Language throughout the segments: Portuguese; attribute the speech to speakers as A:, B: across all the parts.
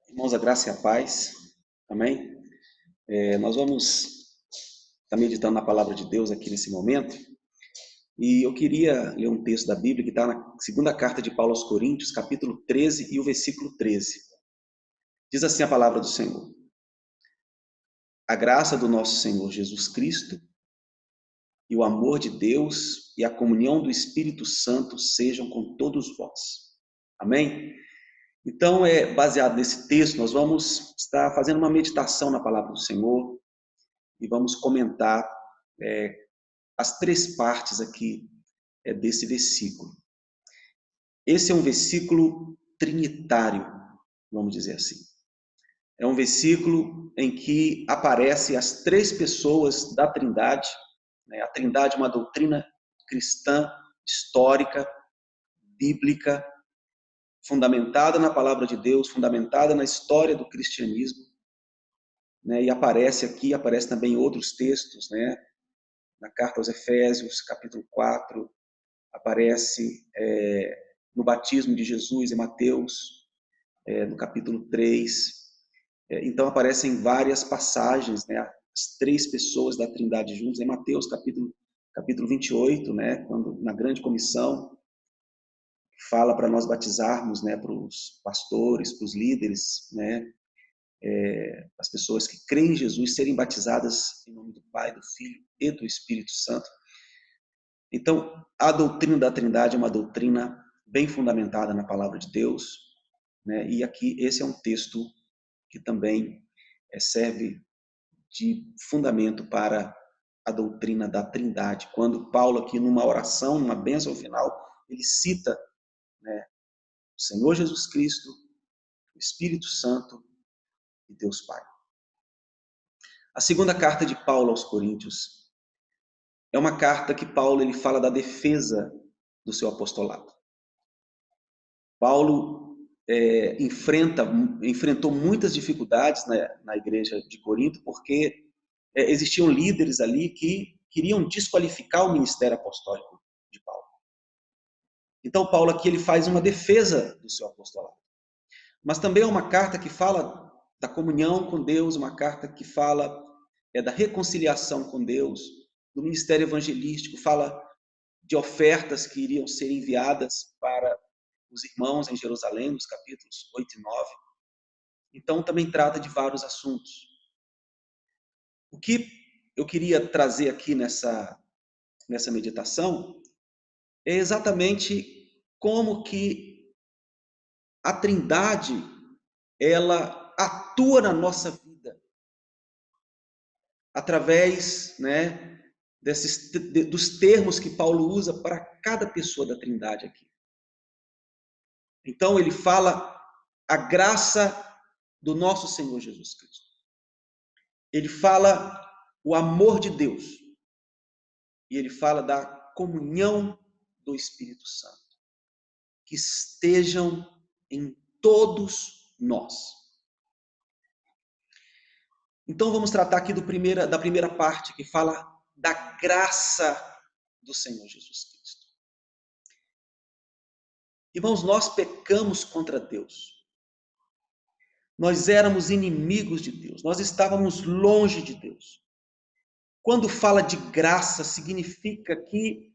A: Irmãos, a graça e a paz. Amém? Nós vamos estar meditando na palavra de Deus aqui nesse momento. E eu queria ler um texto da Bíblia que está na segunda carta de Paulo aos Coríntios, capítulo 13 e o versículo 13. Diz assim a palavra do Senhor: A graça do nosso Senhor Jesus Cristo e o amor de Deus e a comunhão do Espírito Santo sejam com todos vós. Amém? Então, baseado nesse texto, nós vamos estar fazendo uma meditação na palavra do Senhor e vamos comentar as três partes aqui desse versículo. Esse é um versículo trinitário, vamos dizer assim. É um versículo em que aparecem as três pessoas da Trindade. A Trindade é uma doutrina cristã, histórica, bíblica, fundamentada na palavra de Deus, fundamentada na história do cristianismo. E aparece também em outros textos, na carta aos Efésios, capítulo 4, aparece no batismo de Jesus em Mateus, no capítulo 3. Então aparecem várias passagens, as três pessoas da Trindade juntas, em Mateus capítulo 28, quando na grande comissão fala para nós batizarmos, para os pastores, para os líderes, as pessoas que creem em Jesus serem batizadas em nome do Pai, do Filho e do Espírito Santo. Então, a doutrina da Trindade é uma doutrina bem fundamentada na palavra de Deus, e aqui esse é um texto que também serve de fundamento para a doutrina da Trindade. Quando Paulo aqui numa oração, numa bênção final, ele cita o Senhor Jesus Cristo, o Espírito Santo e Deus Pai. A segunda carta de Paulo aos Coríntios é uma carta que Paulo ele fala da defesa do seu apostolado. Paulo enfrentou muitas dificuldades na igreja de Corinto, porque existiam líderes ali que queriam desqualificar o ministério apostólico de Paulo. Então Paulo aqui ele faz uma defesa do seu apostolado. Mas também é uma carta que fala da comunhão com Deus, uma carta que fala da reconciliação com Deus, do ministério evangelístico, fala de ofertas que iriam ser enviadas para os irmãos em Jerusalém, nos capítulos 8 e 9. Então, também trata de vários assuntos. O que eu queria trazer aqui nessa meditação é exatamente como que a Trindade, ela atua na nossa vida, através, dos termos que Paulo usa para cada pessoa da Trindade aqui. Então, ele fala a graça do nosso Senhor Jesus Cristo. Ele fala o amor de Deus. E ele fala da comunhão do Espírito Santo. Que estejam em todos nós. Então, vamos tratar aqui da primeira parte, que fala da graça do Senhor Jesus Cristo. Irmãos, nós pecamos contra Deus. Nós éramos inimigos de Deus. Nós estávamos longe de Deus. Quando fala de graça, significa que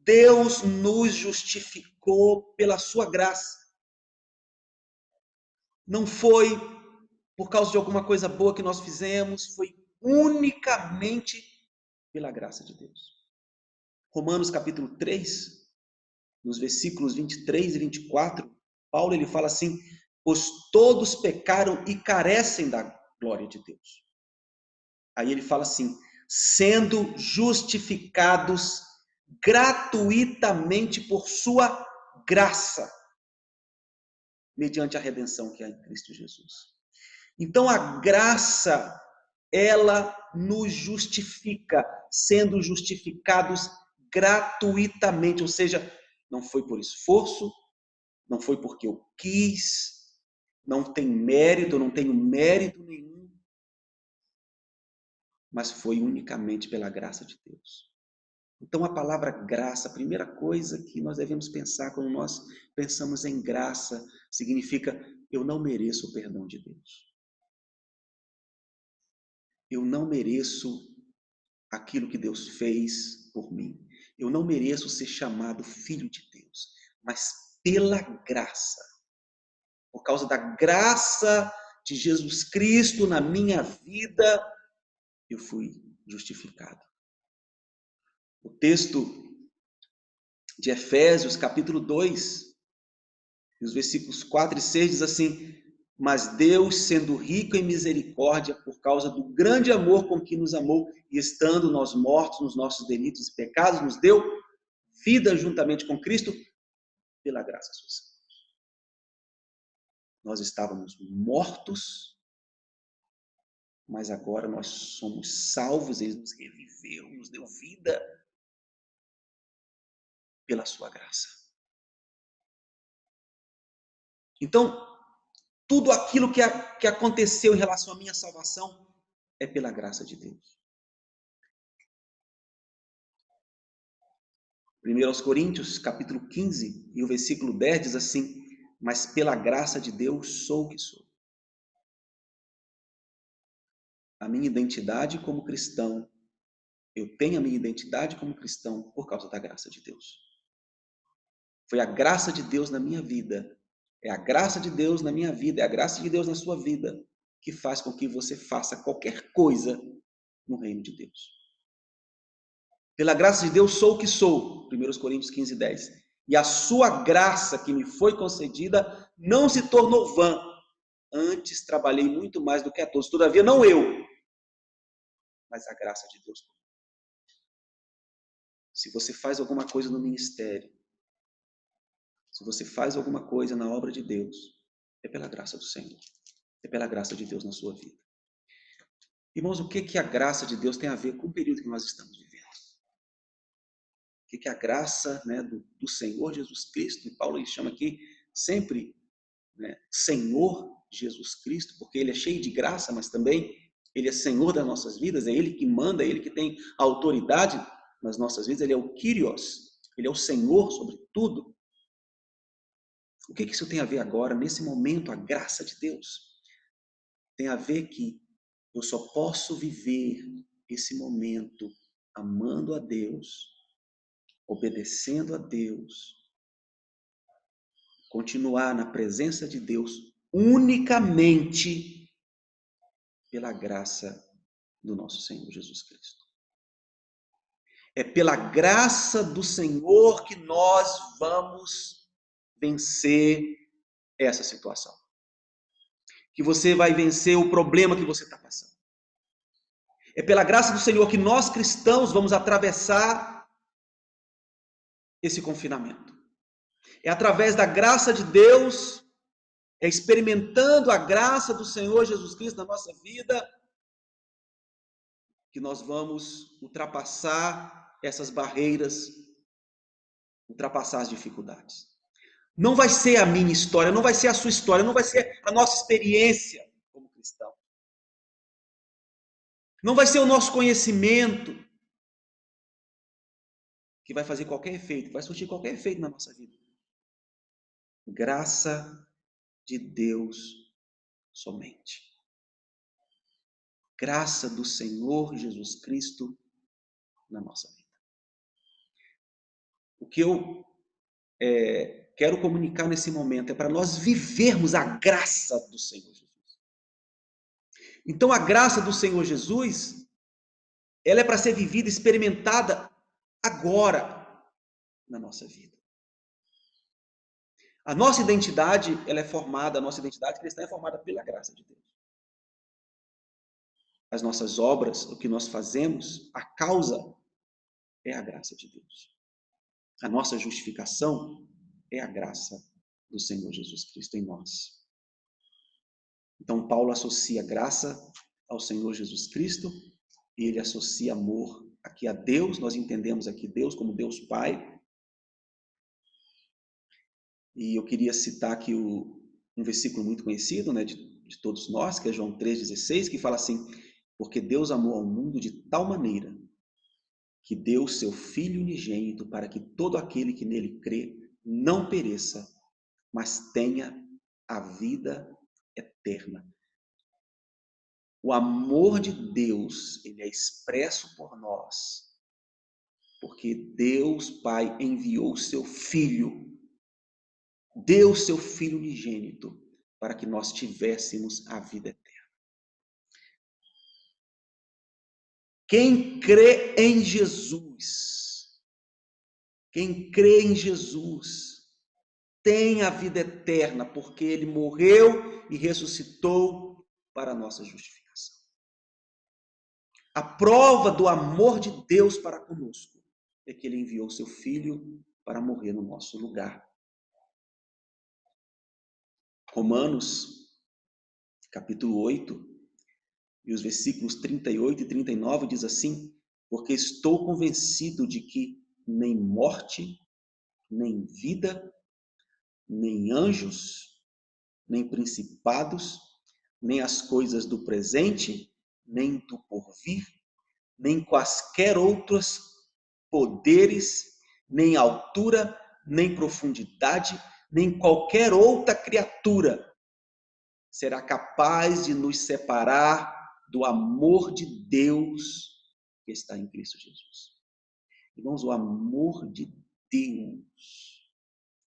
A: Deus nos justificou pela sua graça. Não foi por causa de alguma coisa boa que nós fizemos, foi unicamente pela graça de Deus. Romanos capítulo 3, nos versículos 23 e 24, Paulo ele fala assim: pois todos pecaram e carecem da glória de Deus. Aí ele fala assim: sendo justificados gratuitamente por sua graça, mediante a redenção que há em Cristo Jesus. Então a graça, ela nos justifica, sendo justificados gratuitamente, ou seja, não foi por esforço, não foi porque eu quis, não tem mérito, eu não tenho mérito nenhum, mas foi unicamente pela graça de Deus. Então a palavra graça, a primeira coisa que nós devemos pensar quando nós pensamos em graça, significa eu não mereço o perdão de Deus. Eu não mereço aquilo que Deus fez por mim. Eu não mereço ser chamado filho de Deus, mas pela graça, por causa da graça de Jesus Cristo na minha vida, eu fui justificado. O texto de Efésios, capítulo 2, os versículos 4 e 6 diz assim: mas Deus, sendo rico em misericórdia, por causa do grande amor com que nos amou, e estando nós mortos nos nossos delitos e pecados, nos deu vida juntamente com Cristo, pela graça sua. Nós estávamos mortos, mas agora nós somos salvos, Ele nos reviveu, nos deu vida pela sua graça. Então, tudo aquilo que aconteceu em relação à minha salvação é pela graça de Deus. 1 Coríntios, capítulo 15, e o versículo 10 diz assim: mas pela graça de Deus sou o que sou. A minha identidade como cristão, eu tenho a minha identidade como cristão por causa da graça de Deus. Foi a graça de Deus na minha vida, é a graça de Deus na minha vida, é a graça de Deus na sua vida, que faz com que você faça qualquer coisa no reino de Deus. Pela graça de Deus sou o que sou, 1 Coríntios 15, 10. E a sua graça que me foi concedida não se tornou vã. Antes trabalhei muito mais do que a todos. Todavia não eu, mas a graça de Deus. Se você faz alguma coisa no ministério, se você faz alguma coisa na obra de Deus, é pela graça do Senhor. É pela graça de Deus na sua vida. Irmãos, o que a graça de Deus tem a ver com o período que nós estamos vivendo? O que a graça, né, do Senhor Jesus Cristo, e Paulo chama aqui sempre, né, Senhor Jesus Cristo, porque Ele é cheio de graça, mas também Ele é Senhor das nossas vidas, é Ele que manda, é Ele que tem autoridade nas nossas vidas, Ele é o Kyrios, Ele é o Senhor sobre tudo. O que isso tem a ver agora, nesse momento, a graça de Deus? Tem a ver que eu só posso viver esse momento amando a Deus, obedecendo a Deus, continuar na presença de Deus unicamente pela graça do nosso Senhor Jesus Cristo. É pela graça do Senhor que nós vamos vencer essa situação. Que você vai vencer o problema que você está passando. É pela graça do Senhor que nós cristãos vamos atravessar esse confinamento. É através da graça de Deus, é experimentando a graça do Senhor Jesus Cristo na nossa vida, que nós vamos ultrapassar essas barreiras, ultrapassar as dificuldades. Não vai ser a minha história, não vai ser a sua história, não vai ser a nossa experiência como cristão. Não vai ser o nosso conhecimento que vai fazer qualquer efeito, vai surtir qualquer efeito na nossa vida. Graça de Deus somente. Graça do Senhor Jesus Cristo na nossa vida. O que eu quero comunicar nesse momento é para nós vivermos a graça do Senhor Jesus. Então, a graça do Senhor Jesus, ela é para ser vivida, experimentada agora na nossa vida. A nossa identidade, ela é formada, a nossa identidade cristã é formada pela graça de Deus. As nossas obras, o que nós fazemos, a causa é a graça de Deus. A nossa justificação é a graça do Senhor Jesus Cristo em nós. Então, Paulo associa graça ao Senhor Jesus Cristo e ele associa amor aqui a Deus. Nós entendemos aqui Deus como Deus Pai. E eu queria citar aqui um versículo muito conhecido, né, de todos nós, que é João 3,16, que fala assim: porque Deus amou ao mundo de tal maneira que deu seu Filho unigênito para que todo aquele que nele crê não pereça, mas tenha a vida eterna. O amor de Deus, ele é expresso por nós, porque Deus Pai enviou o seu Filho, deu o seu Filho unigênito, para que nós tivéssemos a vida eterna. Quem crê em Jesus, tem a vida eterna, porque ele morreu e ressuscitou para a nossa justificação. A prova do amor de Deus para conosco é que ele enviou seu Filho para morrer no nosso lugar. Romanos, capítulo 8, e os versículos 38 e 39 diz assim: porque estou convencido de que nem morte, nem vida, nem anjos, nem principados, nem as coisas do presente, nem do porvir, nem quaisquer outros poderes, nem altura, nem profundidade, nem qualquer outra criatura será capaz de nos separar do amor de Deus que está em Cristo Jesus. Irmãos, o amor de Deus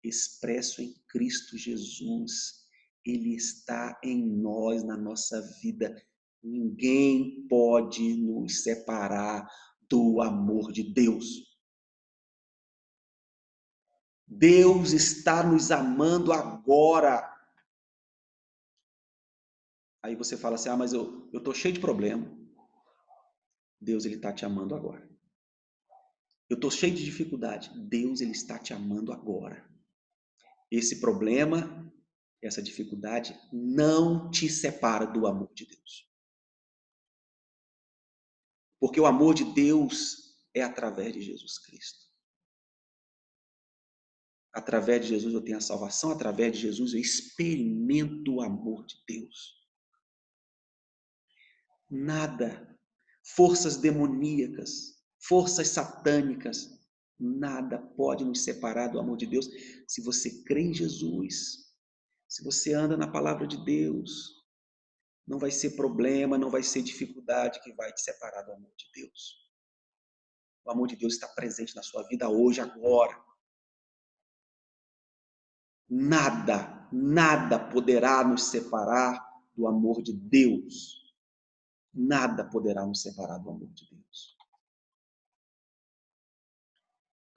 A: expresso em Cristo Jesus, ele está em nós, na nossa vida. Ninguém pode nos separar do amor de Deus. Deus está nos amando agora. Aí você fala assim, mas eu estou cheio de problema. Deus, ele está te amando agora. Eu estou cheio de dificuldade. Deus, ele está te amando agora. Esse problema, essa dificuldade, não te separa do amor de Deus. Porque o amor de Deus é através de Jesus Cristo. Através de Jesus eu tenho a salvação, através de Jesus eu experimento o amor de Deus. Nada, forças demoníacas, forças satânicas, nada pode nos separar do amor de Deus se você crê em Jesus, se você anda na palavra de Deus. Não vai ser problema, não vai ser dificuldade que vai te separar do amor de Deus. O amor de Deus está presente na sua vida hoje, agora. Nada poderá nos separar do amor de Deus. Nada poderá nos separar do amor de Deus.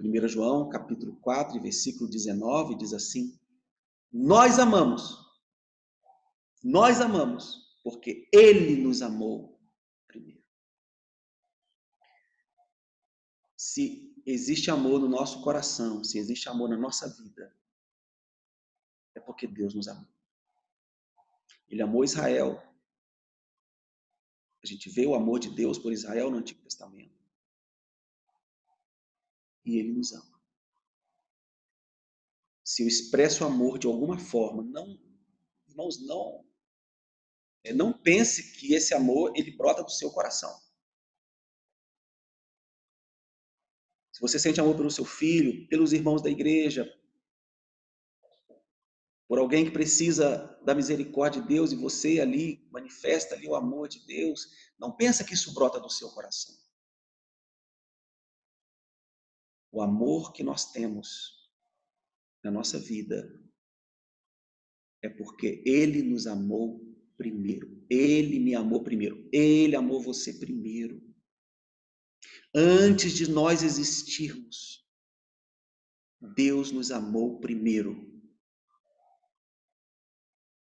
A: 1 João, capítulo 4, versículo 19, diz assim: nós amamos, porque Ele nos amou primeiro. Se existe amor no nosso coração, se existe amor na nossa vida, é porque Deus nos amou. Ele amou Israel. A gente vê o amor de Deus por Israel no Antigo Testamento. E Ele nos ama. Se eu expresso amor de alguma forma, irmãos, não pense que esse amor ele brota do seu coração. Se você sente amor pelo seu filho, pelos irmãos da igreja, por alguém que precisa da misericórdia de Deus e você ali manifesta ali o amor de Deus, não pensa que isso brota do seu coração. O amor que nós temos na nossa vida é porque Ele nos amou primeiro. Ele me amou primeiro. Ele amou você primeiro. Antes de nós existirmos, Deus nos amou primeiro.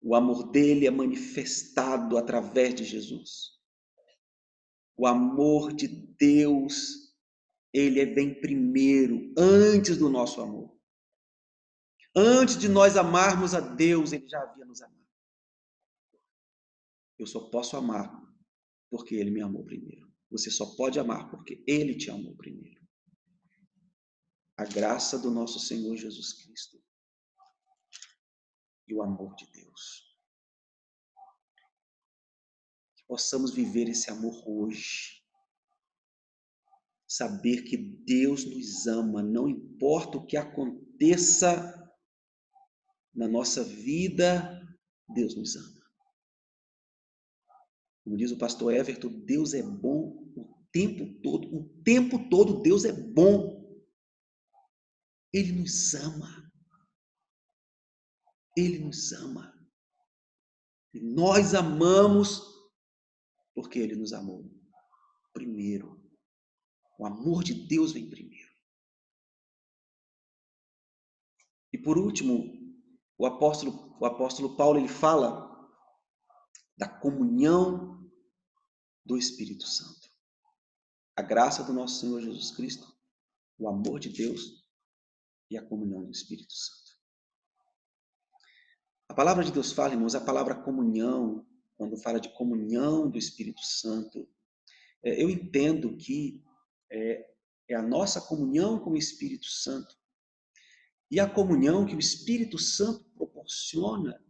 A: O amor dele é manifestado através de Jesus. O amor de Deus, ele vem primeiro, antes do nosso amor. Antes de nós amarmos a Deus, ele já havia nos amado. Eu só posso amar porque ele me amou primeiro. Você só pode amar porque ele te amou primeiro. A graça do nosso Senhor Jesus Cristo e o amor de Deus. Que possamos viver esse amor hoje. Saber que Deus nos ama, não importa o que aconteça na nossa vida, Deus nos ama. Como diz o pastor Everton, Deus é bom o tempo todo Deus é bom. Ele nos ama. Ele nos ama. E nós amamos porque Ele nos amou primeiro. O amor de Deus vem primeiro. E por último, o apóstolo Paulo, ele fala da comunhão do Espírito Santo. A graça do nosso Senhor Jesus Cristo, o amor de Deus e a comunhão do Espírito Santo. A palavra de Deus fala, irmãos, a palavra comunhão, quando fala de comunhão do Espírito Santo, eu entendo que é a nossa comunhão com o Espírito Santo e a comunhão que o Espírito Santo proporciona,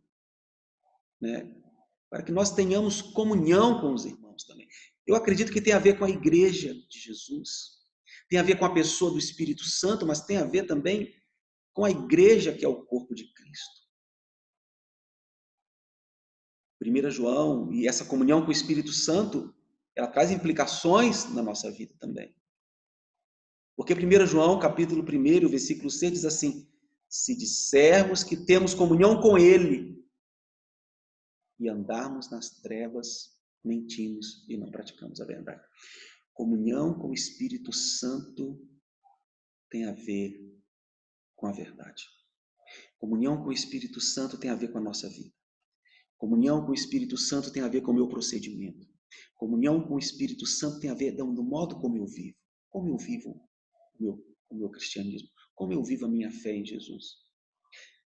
A: né, para que nós tenhamos comunhão com os irmãos também. Eu acredito que tem a ver com a igreja de Jesus, tem a ver com a pessoa do Espírito Santo, mas tem a ver também com a igreja que é o corpo de Cristo. 1 João, e essa comunhão com o Espírito Santo, ela traz implicações na nossa vida também. Porque 1 João, capítulo 1, versículo 6, diz assim: se dissermos que temos comunhão com Ele e andarmos nas trevas, mentimos e não praticamos a verdade. Comunhão com o Espírito Santo tem a ver com a verdade. Comunhão com o Espírito Santo tem a ver com a nossa vida. Comunhão com o Espírito Santo tem a ver com o meu procedimento. Comunhão com o Espírito Santo tem a ver do modo como eu vivo. Como eu vivo o meu cristianismo. Como eu vivo a minha fé em Jesus.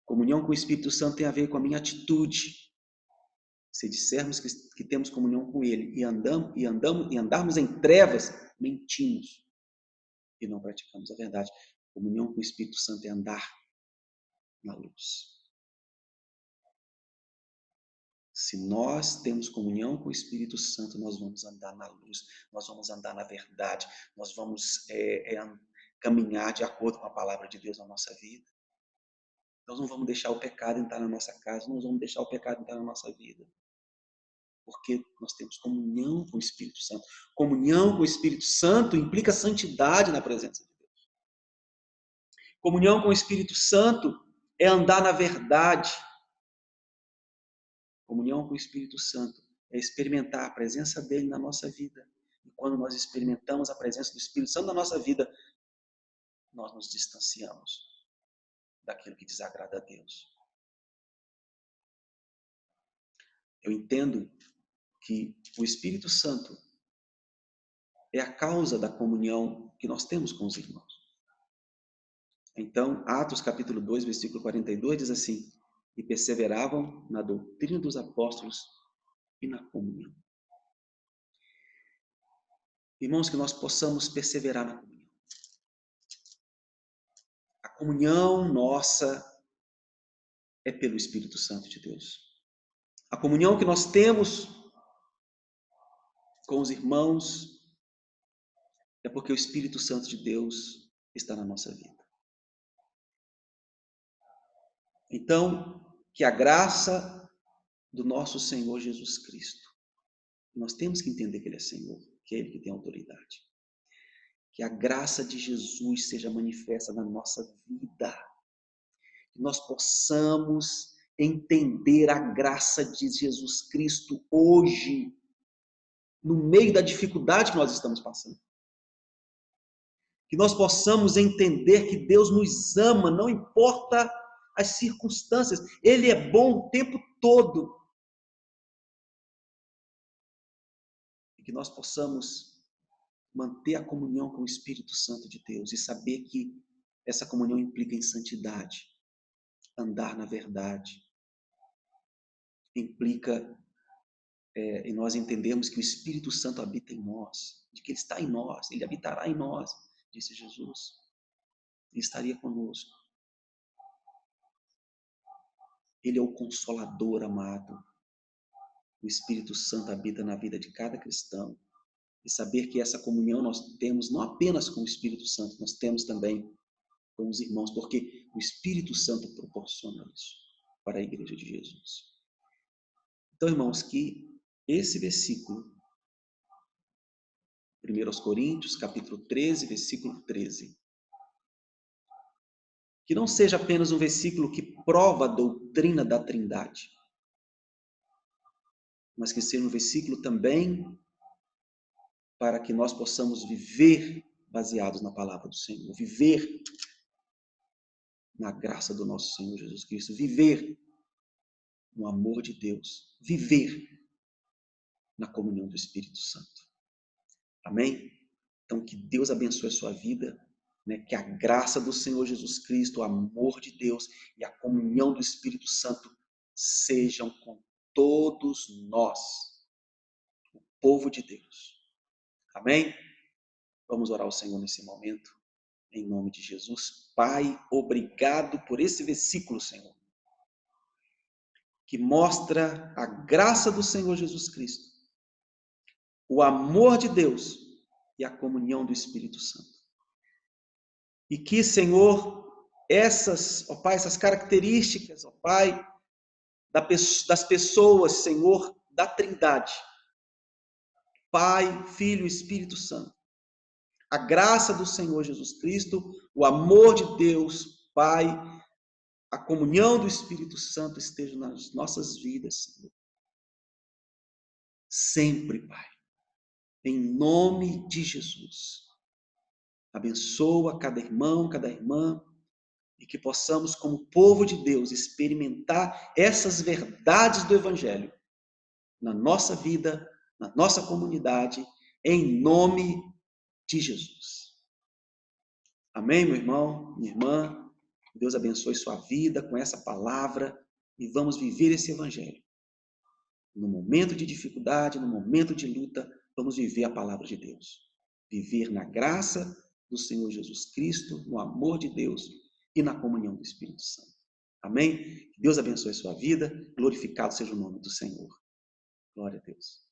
A: Comunhão com o Espírito Santo tem a ver com a minha atitude. Se dissermos que temos comunhão com Ele e andarmos em trevas, mentimos e não praticamos a verdade. Comunhão com o Espírito Santo é andar na luz. Se nós temos comunhão com o Espírito Santo, nós vamos andar na luz, nós vamos andar na verdade, nós vamos caminhar de acordo com a palavra de Deus na nossa vida. Nós não vamos deixar o pecado entrar na nossa casa, nós vamos deixar o pecado entrar na nossa vida. Porque nós temos comunhão com o Espírito Santo. Comunhão com o Espírito Santo implica santidade na presença de Deus. Comunhão com o Espírito Santo é andar na verdade. Comunhão com o Espírito Santo é experimentar a presença dele na nossa vida. E quando nós experimentamos a presença do Espírito Santo na nossa vida, nós nos distanciamos daquilo que desagrada a Deus. Eu entendo que o Espírito Santo é a causa da comunhão que nós temos com os irmãos. Então, Atos capítulo 2, versículo 42 diz assim: e perseveravam na doutrina dos apóstolos e na comunhão. Irmãos, que nós possamos perseverar na comunhão. A comunhão nossa é pelo Espírito Santo de Deus. A comunhão que nós temos com os irmãos é porque o Espírito Santo de Deus está na nossa vida. Então, que a graça do nosso Senhor Jesus Cristo, nós temos que entender que Ele é Senhor, que é Ele que tem autoridade. Que a graça de Jesus seja manifesta na nossa vida. Que nós possamos entender a graça de Jesus Cristo hoje, no meio da dificuldade que nós estamos passando. Que nós possamos entender que Deus nos ama, não importa as circunstâncias. Ele é bom o tempo todo. E que nós possamos manter a comunhão com o Espírito Santo de Deus e saber que essa comunhão implica em santidade, andar na verdade, implica em nós entendermos que o Espírito Santo habita em nós, de que Ele está em nós, Ele habitará em nós, disse Jesus, Ele estaria conosco. Ele é o Consolador amado. O Espírito Santo habita na vida de cada cristão. E saber que essa comunhão nós temos não apenas com o Espírito Santo, nós temos também com os irmãos, porque o Espírito Santo proporciona isso. para a igreja de Jesus. Então, irmãos, que esse versículo, 1 Coríntios, capítulo 13, versículo 13, que não seja apenas um versículo que prova a doutrina da Trindade, mas que seja um versículo também para que nós possamos viver baseados na palavra do Senhor, viver na graça do nosso Senhor Jesus Cristo, viver no amor de Deus, viver na comunhão do Espírito Santo. Amém? Então, que Deus abençoe a sua vida, né? Que a graça do Senhor Jesus Cristo, o amor de Deus e a comunhão do Espírito Santo sejam com todos nós, o povo de Deus. Amém? Vamos orar ao Senhor nesse momento, em nome de Jesus. Pai, obrigado por esse versículo, Senhor, que mostra a graça do Senhor Jesus Cristo, o amor de Deus e a comunhão do Espírito Santo. E que, Senhor, ó Pai, essas características, ó Pai, das pessoas, Senhor, da Trindade, Pai, Filho e Espírito Santo, a graça do Senhor Jesus Cristo, o amor de Deus, Pai, a comunhão do Espírito Santo esteja nas nossas vidas, Senhor. Sempre, Pai. Em nome de Jesus. Abençoa cada irmão, cada irmã, e que possamos, como povo de Deus, experimentar essas verdades do Evangelho na nossa vida, na nossa comunidade, em nome de Jesus. Amém, meu irmão, minha irmã? Deus abençoe sua vida com essa palavra e vamos viver esse Evangelho. No momento de dificuldade, no momento de luta, vamos viver a palavra de Deus. Viver na graça do Senhor Jesus Cristo, no amor de Deus e na comunhão do Espírito Santo. Amém? Que Deus abençoe a sua vida, glorificado seja o nome do Senhor. Glória a Deus.